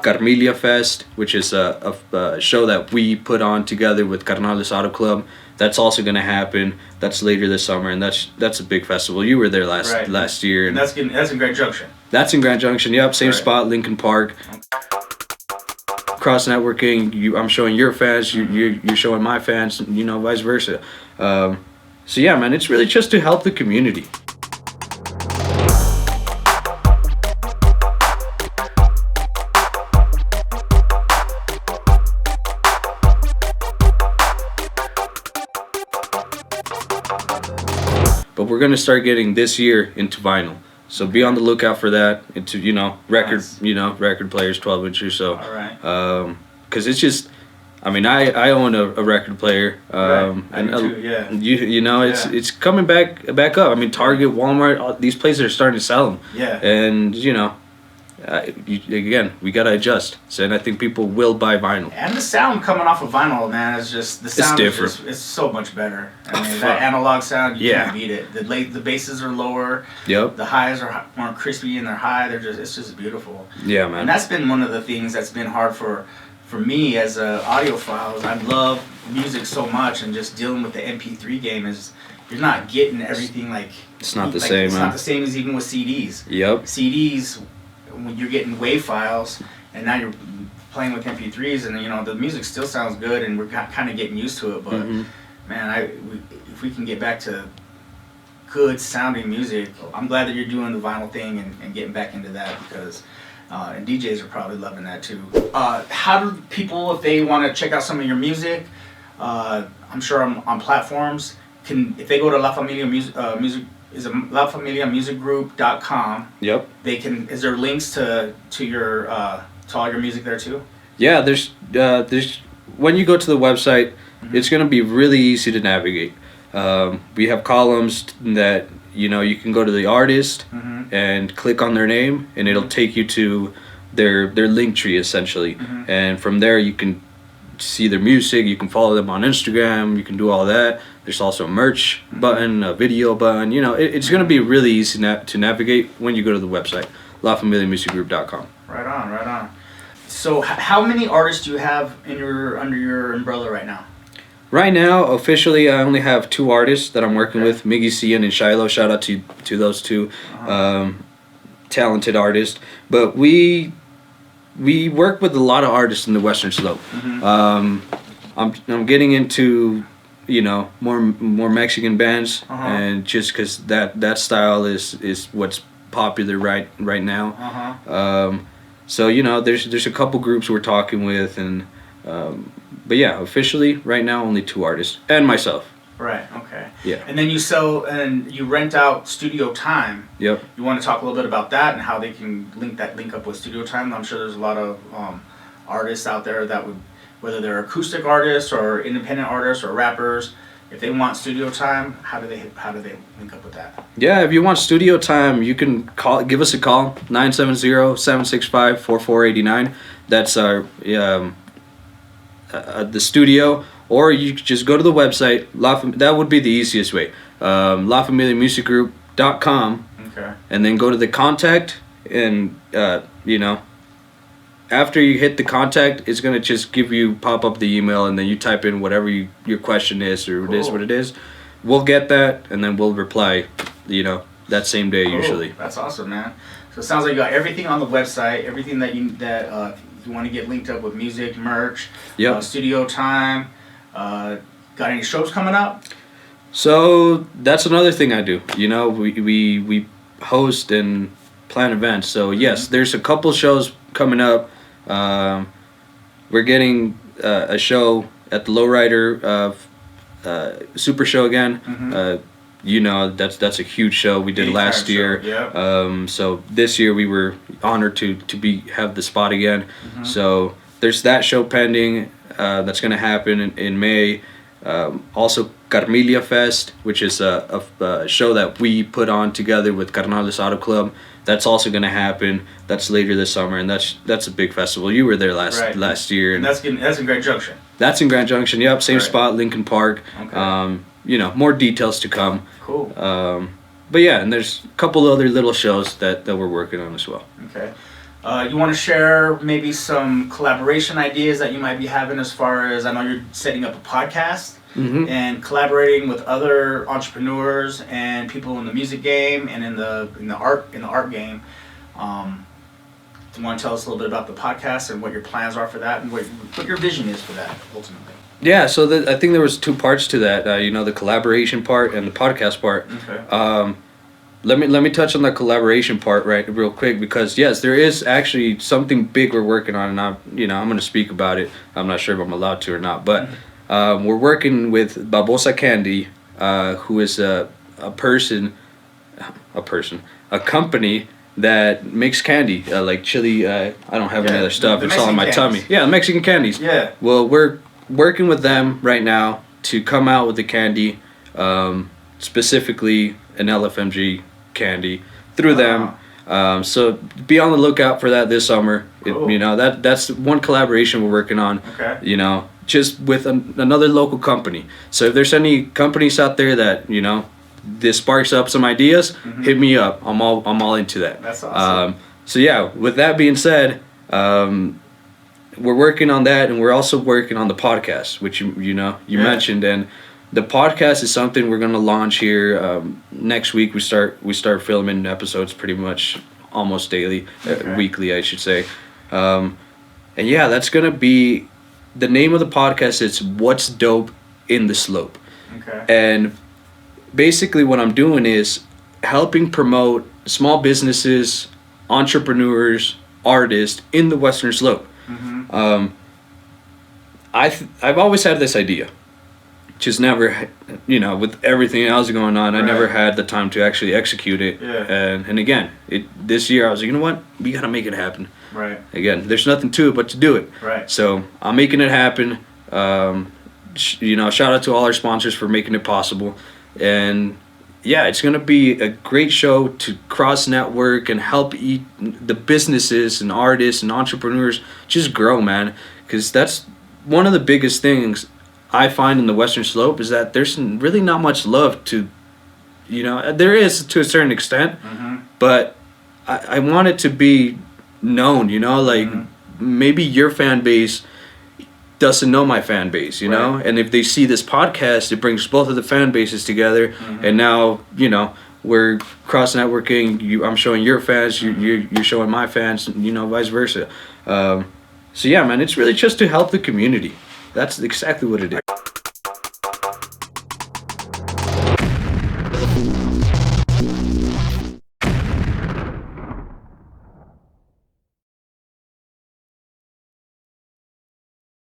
Carmilia Fest, which is a show that we put on together with Carnales Auto Club. That's also going to happen. That's later this summer, and that's a big festival. You were there last year, and that's in Grand Junction. That's in Grand Junction. Yep, same spot, Lincoln Park. Cross networking. I'm showing your fans. You're showing my fans. Vice versa. So yeah, man, it's really just to help the community. But we're gonna start getting this year into vinyl, so be on the lookout for that. Into record, nice. Record players, 12-inch or so. All right. Because it's just, I own a record player. Right. I do too, yeah. It's coming back up. I mean, Target, Walmart, these places are starting to sell them. Yeah. And again, we gotta adjust. So, and I think people will buy vinyl. And the sound coming off of vinyl, man, is just the sound. It's different. It's so much better. I mean, that analog sound, you can't beat it. The basses are lower. Yep. The highs are more crispy and they're high. It's just beautiful. Yeah, man. And that's been one of the things that's been hard for me as a audiophile. I love music so much, and just dealing with the MP3 game is you're not getting everything like. It's not the same. It's not the same as even with CDs. Yep. CDs. When you're getting WAV files, and now you're playing with MP3s, and the music still sounds good, and we're kind of getting used to it. But man, if we can get back to good sounding music, I'm glad that you're doing the vinyl thing and getting back into that, because and DJs are probably loving that too. How do people, if they want to check out some of your music, I'm sure on platforms, if they go to La Familia Music. Is it LaFamiliaMusicGroup.com? Yep. They can. Is there links to your to all your music there too? Yeah, there's when you go to the website, it's gonna be really easy to navigate. We have columns that you can go to the artist and click on their name, and it'll take you to their link tree essentially, and from there you can see their music. You can follow them on Instagram. You can do all that. There's also a merch button, a video button. It's going to be really easy to navigate when you go to the website, LaFamiliaMusicGroup.com. Right on. So how many artists do you have under your umbrella right now? Right now, officially, I only have 2 artists that I'm working with, Miggy Cian and Shiloh. Shout out to those 2 talented artists. But we work with a lot of artists in the Western Slope. I'm getting into more Mexican bands, and just because that style is what's popular right now. So there's a couple groups we're talking with, and but yeah, officially right now only 2 artists and myself. Right. Okay. Yeah. And then you sell and you rent out studio time. Yep. You want to talk a little bit about that and how they can link up with studio time? I'm sure there's a lot of artists out there that would, whether they're acoustic artists or independent artists or rappers, if they want studio time, how do they link up with that? Yeah, if you want studio time, you can give us a call, 970-765-4489. That's our the studio. Or you just go to the website. That would be the easiest way. LaFamiliaMusicGroup.com. Okay. And then go to the contact, and after you hit the contact, it's gonna just pop up the email, and then you type in whatever your question is, or it is what it is. We'll get that, and then we'll reply. That same day usually. That's awesome, man. So it sounds like you got everything on the website, everything that you want to get linked up with, music, merch, studio time. Got any shows coming up? So that's another thing I do. We host and plan events. So yes, there's a couple shows coming up. We're getting a show at the Lowrider Super Show again. That's a huge show we did last year. So this year we were honored to have the spot again. So there's that show pending. That's going to happen in May. Also, Carmilia Fest, which is a show that we put on together with Carnales Auto Club. That's also going to happen. That's later this summer, and that's a big festival. You were there last year, and that's in Grand Junction. That's in Grand Junction. Yep, same spot, Lincoln Park. Okay. More details to come. Cool. but yeah, and there's a couple other little shows that we're working on as well. Okay. You want to share maybe some collaboration ideas that you might be having, as far as, I know you're setting up a podcast and collaborating with other entrepreneurs and people in the music game and in the art game. Do you want to tell us a little bit about the podcast and what your plans are for that, and what your vision is for that ultimately? Yeah, so I think there was two parts to that. The collaboration part and the podcast part. Okay. Let me touch on the collaboration part real quick, because yes, there is actually something big we're working on, and I'm going to speak about it. I'm not sure if I'm allowed to or not, but we're working with Babosa Candy, who is a company that makes candy, like chili. I don't have any other stuff. It's all in my tummy. Yeah, Mexican candies. Yeah. Well, we're working with them right now to come out with the candy, specifically an LFMG candy through them. So be on the lookout for that this summer. Cool. That's one collaboration we're working on. Okay. Just with another local company. So if there's any companies out there that this sparks up some ideas, hit me up. I'm all into that. That's awesome. So yeah, with that being said, we're working on that, and we're also working on the podcast, which you mentioned, and the podcast is something we're going to launch here next week. We start filming episodes pretty much almost daily, weekly, I should say. And yeah, that's going to be the name of the podcast. It's What's Dope in the Slope. Okay. And basically what I'm doing is helping promote small businesses, entrepreneurs, artists in the Western Slope. I've always had this idea, just never, with everything else going on, I never had the time to actually execute it. Yeah. And again, this year I was like, you know what, we gotta make it happen. Right. Again, there's nothing to it but to do it. Right. So I'm making it happen. Shout out to all our sponsors for making it possible. And yeah, it's going to be a great show to cross network and help the businesses and artists and entrepreneurs just grow, man. Because that's one of the biggest things I find in the Western Slope, is that there's really not much love to, there is to a certain extent, but I want it to be known, maybe your fan base doesn't know my fan base, know? And if they see this podcast, it brings both of the fan bases together, and now, we're cross-networking. I'm showing your fans, you're showing my fans, vice versa. So yeah, man, it's really just to help the community. That's exactly what it is.